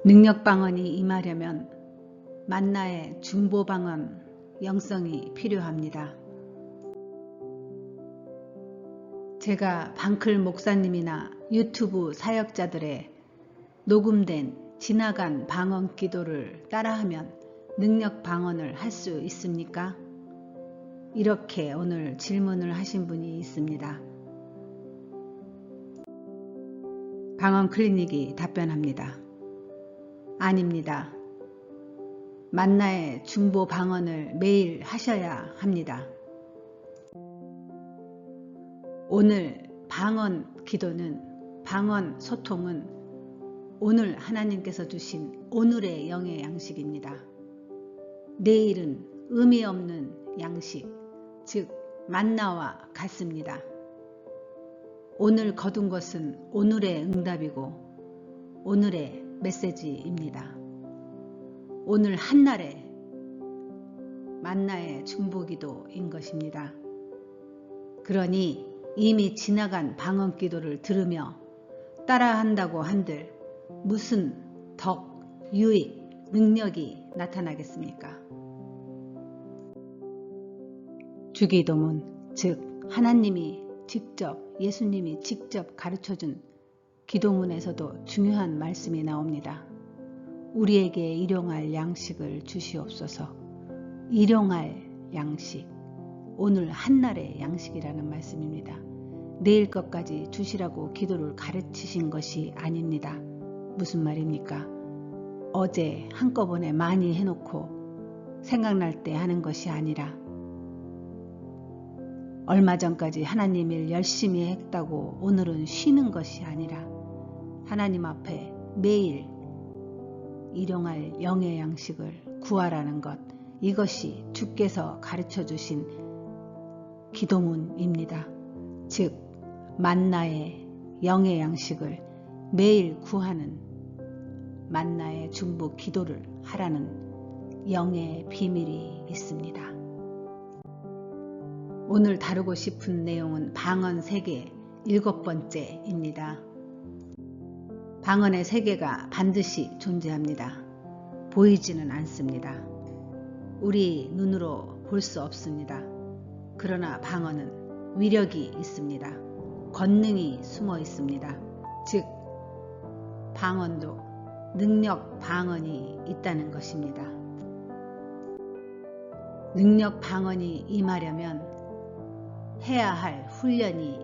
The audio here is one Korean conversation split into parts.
능력방언이 임하려면 만나의 중보방언 영성이 필요합니다. 제가 방클 목사님이나 유튜브 사역자들의 녹음된 지나간 방언 기도를 따라하면 능력 방언을 할 수 있습니까? 이렇게 오늘 질문을 하신 분이 있습니다. 방언 클리닉이 답변합니다. 아닙니다. 만나의 중보 방언을 매일 하셔야 합니다. 오늘 방언 기도는, 방언 소통은 오늘 하나님께서 주신 오늘의 영의 양식입니다. 내일은 의미 없는 양식, 즉 만나와 같습니다. 오늘 거둔 것은 오늘의 응답이고 오늘의 메시지입니다. 오늘 한날의 만나의 중보기도인 것입니다. 그러니 이미 지나간 방언 기도를 들으며 따라한다고 한들 무슨 덕, 유익, 능력이 나타나겠습니까? 주기도문, 즉 하나님이 직접, 예수님이 직접 가르쳐준 기도문에서도 중요한 말씀이 나옵니다. 우리에게 일용할 양식을 주시옵소서. 일용할 양식, 오늘 한날의 양식이라는 말씀입니다. 내일 것까지 주시라고 기도를 가르치신 것이 아닙니다. 무슨 말입니까? 어제 한꺼번에 많이 해놓고 생각날 때 하는 것이 아니라 얼마 전까지 하나님 일 열심히 했다고 오늘은 쉬는 것이 아니라 하나님 앞에 매일 일용할 영의 양식을 구하라는 것, 이것이 주께서 가르쳐 주신 기도문입니다. 즉 만나의 영의 양식을 매일 구하는 만나의 중보 기도를 하라는 영의 비밀이 있습니다. 오늘 다루고 싶은 내용은 방언 세계 7번째입니다. 방언의 세계가 반드시 존재합니다. 보이지는 않습니다. 우리 눈으로 볼 수 없습니다. 그러나 방언은 위력이 있습니다. 권능이 숨어 있습니다. 즉 방언도 능력 방언이 있다는 것입니다. 능력 방언이 임하려면 해야 할 훈련이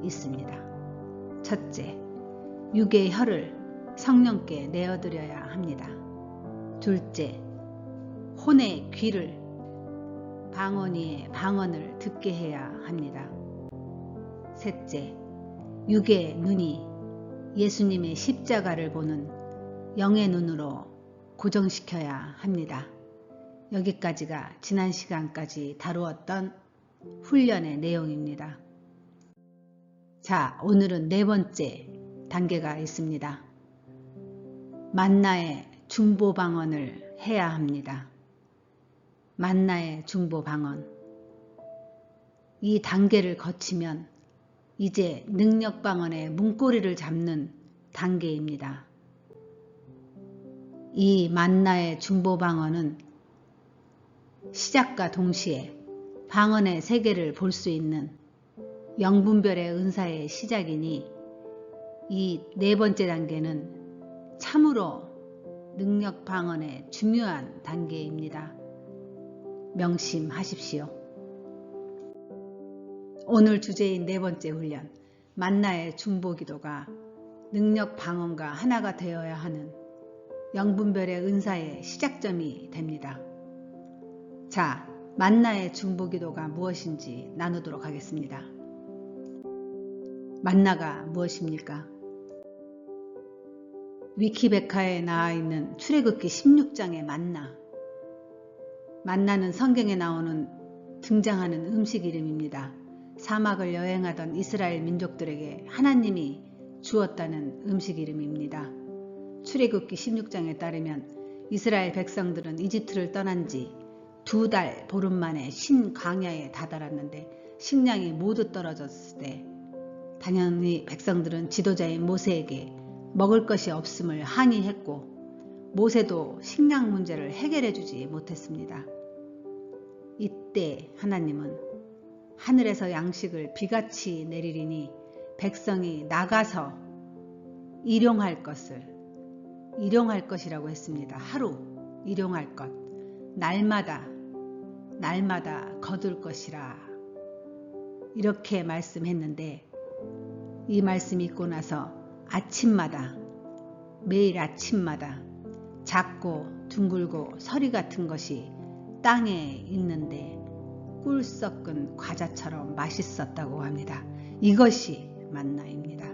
있습니다. 첫째, 육의 혀를 성령께 내어드려야 합니다. 둘째, 혼의 귀를 방언이의 방언을 듣게 해야 합니다. 셋째, 육의 눈이 예수님의 십자가를 보는 영의 눈으로 고정시켜야 합니다. 여기까지가 지난 시간까지 다루었던 훈련의 내용입니다. 자, 오늘은 네 번째 단계가 있습니다. 만나의 중보 방언을 해야 합니다. 만나의 중보 방언. 이 단계를 거치면 이제 능력 방언의 문고리를 잡는 단계입니다. 이 만나의 중보 방언은 시작과 동시에 방언의 세계를 볼 수 있는 영분별의 은사의 시작이니 이 네 번째 단계는 참으로 능력 방언의 중요한 단계입니다. 명심하십시오. 오늘 주제인 네 번째 훈련, 만나의 중보 기도가 능력 방언과 하나가 되어야 하는 영분별의 은사의 시작점이 됩니다. 자, 만나의 중보 기도가 무엇인지 나누도록 하겠습니다. 만나가 무엇입니까? 위키백과에 나와 있는 출애굽기 16장의 만나. 만나는 성경에 나오는 등장하는 음식 이름입니다. 사막을 여행하던 이스라엘 민족들에게 하나님이 주었다는 음식 이름입니다. 출애굽기 16장에 따르면 이스라엘 백성들은 이집트를 떠난 지 2달 보름 만에 신광야에 다다랐는데 식량이 모두 떨어졌을 때 당연히 백성들은 지도자인 모세에게 먹을 것이 없음을 항의했고 모세도 식량 문제를 해결해 주지 못했습니다. 이때 하나님은 하늘에서 양식을 비같이 내리리니 백성이 나가서 일용할 것이라고 했습니다. 하루 일용할 것, 날마다 거둘 것이라 이렇게 말씀했는데, 이 말씀 읽고 나서 매일 아침마다 작고 둥글고 서리 같은 것이 땅에 있는데 꿀 섞은 과자처럼 맛있었다고 합니다. 이것이 만나입니다.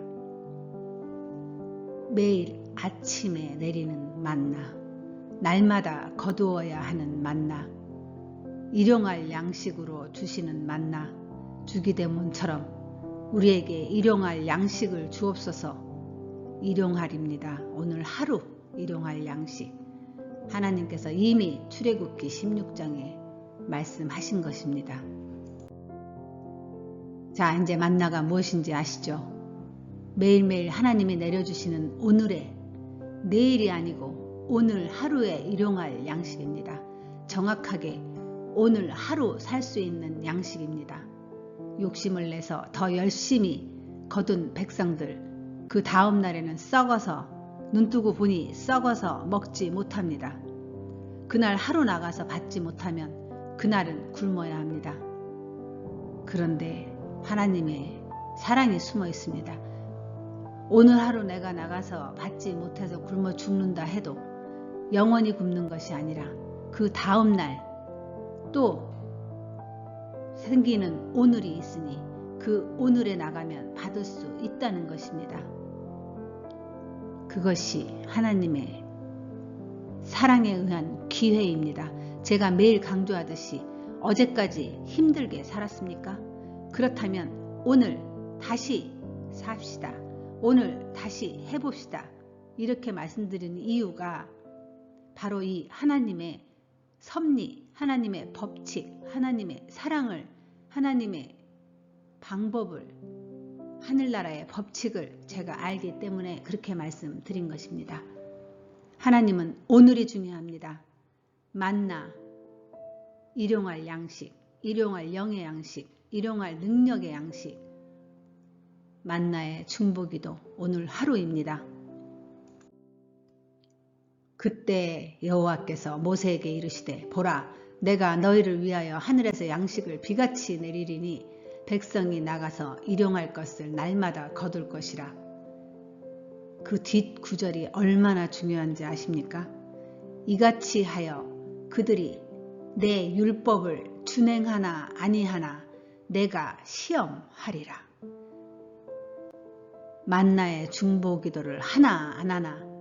매일 아침에 내리는 만나, 날마다 거두어야 하는 만나, 일용할 양식으로 주시는 만나, 주기대문처럼 우리에게 일용할 양식을 주옵소서. 일용할입니다. 오늘 하루 일용할 양식. 하나님께서 이미 출애굽기 16장에 말씀하신 것입니다. 자, 이제 만나가 무엇인지 아시죠? 매일매일 하나님이 내려주시는 오늘의, 내일이 아니고 오늘 하루에 일용할 양식입니다. 정확하게 오늘 하루 살 수 있는 양식입니다. 욕심을 내서 더 열심히 거둔 백성들, 그 다음 날에는 썩어서, 눈뜨고 보니 썩어서 먹지 못합니다. 그날 하루 나가서 받지 못하면 그날은 굶어야 합니다. 그런데 하나님의 사랑이 숨어 있습니다. 오늘 하루 내가 나가서 받지 못해서 굶어 죽는다 해도 영원히 굶는 것이 아니라 그 다음 날 또 생기는 오늘이 있으니 그 오늘에 나가면 받을 수 있다는 것입니다. 그것이 하나님의 사랑에 의한 기회입니다. 제가 매일 강조하듯이 어제까지 힘들게 살았습니까? 그렇다면 오늘 다시 삽시다. 오늘 다시 해봅시다. 이렇게 말씀드리는 이유가 바로 이 하나님의 섭리, 하나님의 법칙, 하나님의 사랑을, 하나님의 방법을, 하늘나라의 법칙을 제가 알기 때문에 그렇게 말씀드린 것입니다. 하나님은 오늘이 중요합니다. 만나, 일용할 양식, 일용할 영의 양식, 일용할 능력의 양식, 만나의 중보기도 오늘 하루입니다. 그때 여호와께서 모세에게 이르시되 보라, 내가 너희를 위하여 하늘에서 양식을 비같이 내리리니 백성이 나가서 일용할 것을 날마다 거둘 것이라. 그 뒷 구절이 얼마나 중요한지 아십니까? 이같이 하여 그들이 내 율법을 준행하나 아니하나 내가 시험하리라. 만나의 중보기도를 하나 안 하나,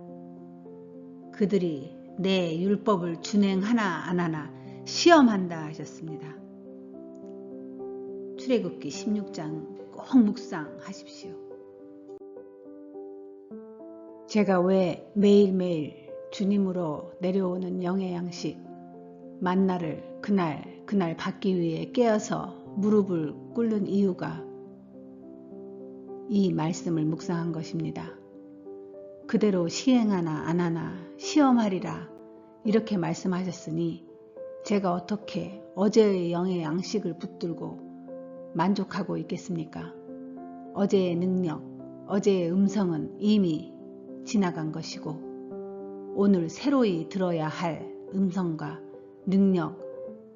그들이 내 율법을 준행하나 안 하나 시험한다 하셨습니다. 출애굽기 16장 꼭 묵상하십시오. 제가 왜 매일매일 주님으로 내려오는 영의 양식 만나를 그날 받기 위해 깨어서 무릎을 꿇는 이유가 이 말씀을 묵상한 것입니다. 그대로 시행하나 안 하나 시험하리라 이렇게 말씀하셨으니 제가 어떻게 어제의 영의 양식을 붙들고 만족하고 있겠습니까? 어제의 능력, 어제의 음성은 이미 지나간 것이고 오늘 새로이 들어야 할 음성과 능력,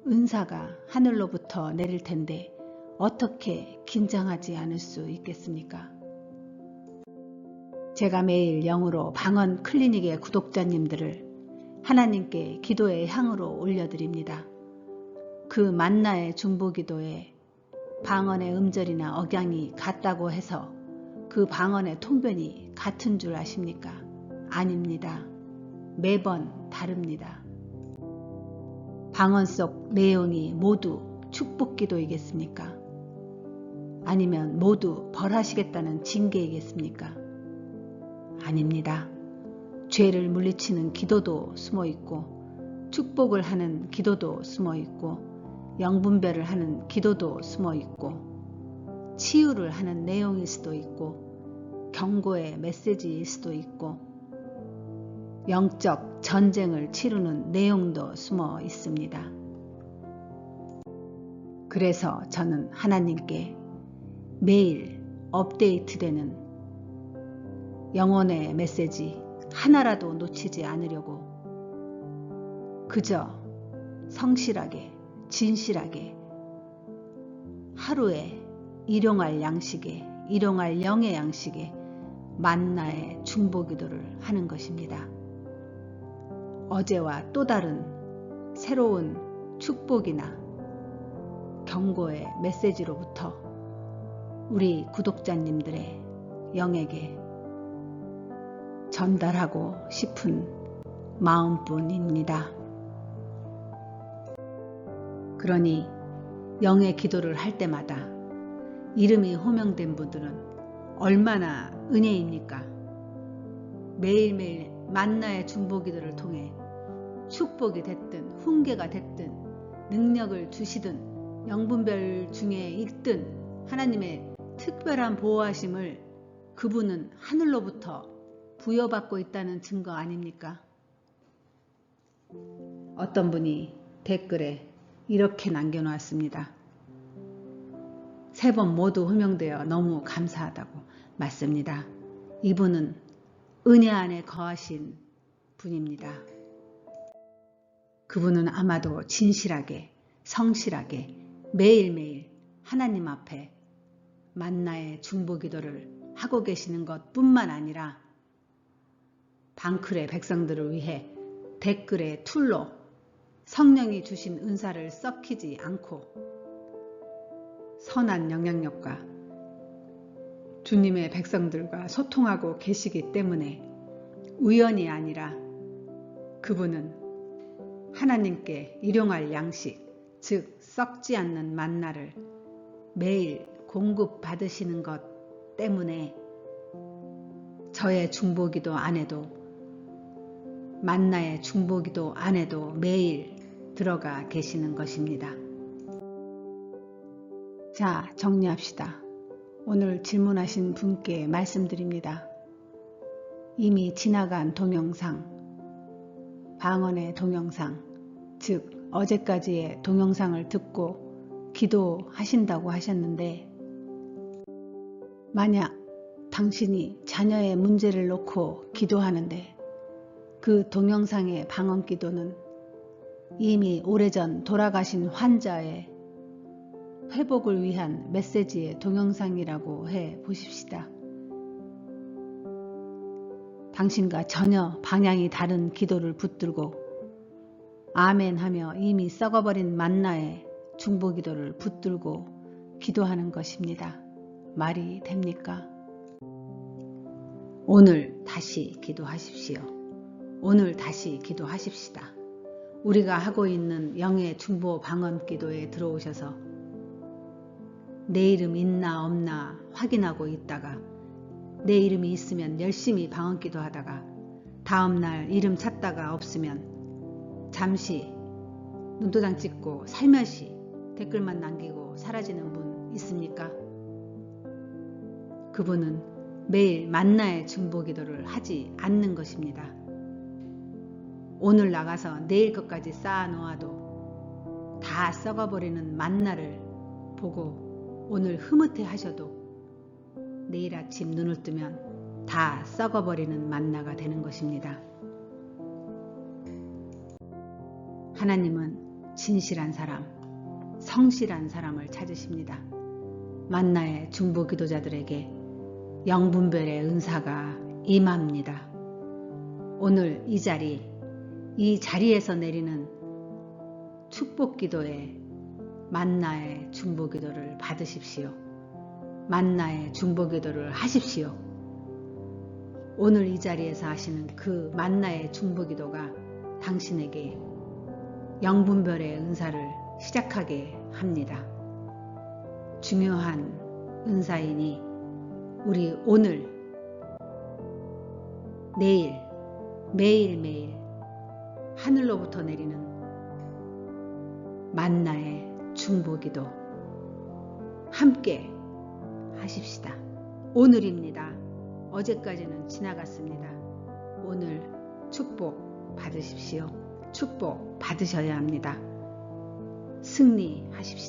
은사가 하늘로부터 내릴 텐데 어떻게 긴장하지 않을 수 있겠습니까? 제가 매일 영으로 방언 클리닉의 구독자님들을 하나님께 기도의 향으로 올려드립니다. 그 만나의 중보기도에 방언의 음절이나 억양이 같다고 해서 그 방언의 통변이 같은 줄 아십니까? 아닙니다. 매번 다릅니다. 방언 속 내용이 모두 축복기도이겠습니까? 아니면 모두 벌하시겠다는 징계이겠습니까? 아닙니다. 죄를 물리치는 기도도 숨어있고 축복을 하는 기도도 숨어있고 영분별을 하는 기도도 숨어있고 치유를 하는 내용일 수도 있고 경고의 메시지일 수도 있고 영적 전쟁을 치르는 내용도 숨어 있습니다. 그래서 저는 하나님께 매일 업데이트되는 영혼의 메시지 하나라도 놓치지 않으려고 그저 성실하게 진실하게 하루에 일용할 양식에 일용할 영의 양식에 만나의 중보기도를 하는 것입니다. 어제와 또 다른 새로운 축복이나 경고의 메시지로부터 우리 구독자님들의 영에게 전달하고 싶은 마음뿐입니다. 그러니 영의 기도를 할 때마다 이름이 호명된 분들은 얼마나 은혜입니까? 매일매일 만나의 중보기도를 통해 축복이 됐든 훈계가 됐든 능력을 주시든 영분별 중에 있든 하나님의 특별한 보호하심을 그분은 하늘로부터 부여받고 있다는 증거 아닙니까? 어떤 분이 댓글에 이렇게 남겨놓았습니다. 3번 모두 호명되어 너무 감사하다고 맞습니다. 이분은 은혜 안에 거하신 분입니다. 그분은 아마도 진실하게 성실하게 매일매일 하나님 앞에 만나의 중보기도를 하고 계시는 것뿐만 아니라 방클의 백성들을 위해 댓글의 툴로 성령이 주신 은사를 썩히지 않고 선한 영향력과 주님의 백성들과 소통하고 계시기 때문에 우연이 아니라 그분은 하나님께 일용할 양식, 즉 썩지 않는 만나를 매일 공급받으시는 것 때문에 저의 중보기도 안에도 만나의 중보기도 안에도 매일 들어가 계시는 것입니다. 자, 정리합시다. 오늘 질문하신 분께 말씀드립니다. 이미 지나간 동영상, 방언의 동영상, 즉 어제까지의 동영상을 듣고 기도하신다고 하셨는데 만약 당신이 자녀의 문제를 놓고 기도하는데 그 동영상의 방언 기도는 이미 오래전 돌아가신 환자의 회복을 위한 메시지의 동영상이라고 해 보십시다. 당신과 전혀 방향이 다른 기도를 붙들고 아멘 하며 이미 썩어버린 만나의 중보기도를 붙들고 기도하는 것입니다. 말이 됩니까? 오늘 다시 기도하십시오. 오늘 다시 기도하십시다. 우리가 하고 있는 영의 중보 방언 기도에 들어오셔서 내 이름 있나 없나 확인하고 있다가 내 이름이 있으면 열심히 방언 기도하다가 다음날 이름 찾다가 없으면 잠시 눈도장 찍고 살며시 댓글만 남기고 사라지는 분 있습니까? 그분은 매일 만나의 중보 기도를 하지 않는 것입니다. 오늘 나가서 내일 것까지 쌓아 놓아도 다 썩어버리는 만나를 보고 오늘 흐뭇해 하셔도 내일 아침 눈을 뜨면 다 썩어버리는 만나가 되는 것입니다. 하나님은 진실한 사람, 성실한 사람을 찾으십니다. 만나의 중보 기도자들에게 영분별의 은사가 임합니다. 오늘 이 자리에서 내리는 축복 기도에 만나의 중보 기도를 받으십시오. 만나의 중보 기도를 하십시오. 오늘 이 자리에서 하시는 그 만나의 중보 기도가 당신에게 영분별의 은사를 시작하게 합니다. 중요한 은사이니 우리 오늘, 내일, 매일매일 하늘로부터 내리는 만나의 중보기도 함께 하십시다. 오늘입니다. 어제까지는 지나갔습니다. 오늘 축복 받으십시오. 축복 받으셔야 합니다. 승리하십시오.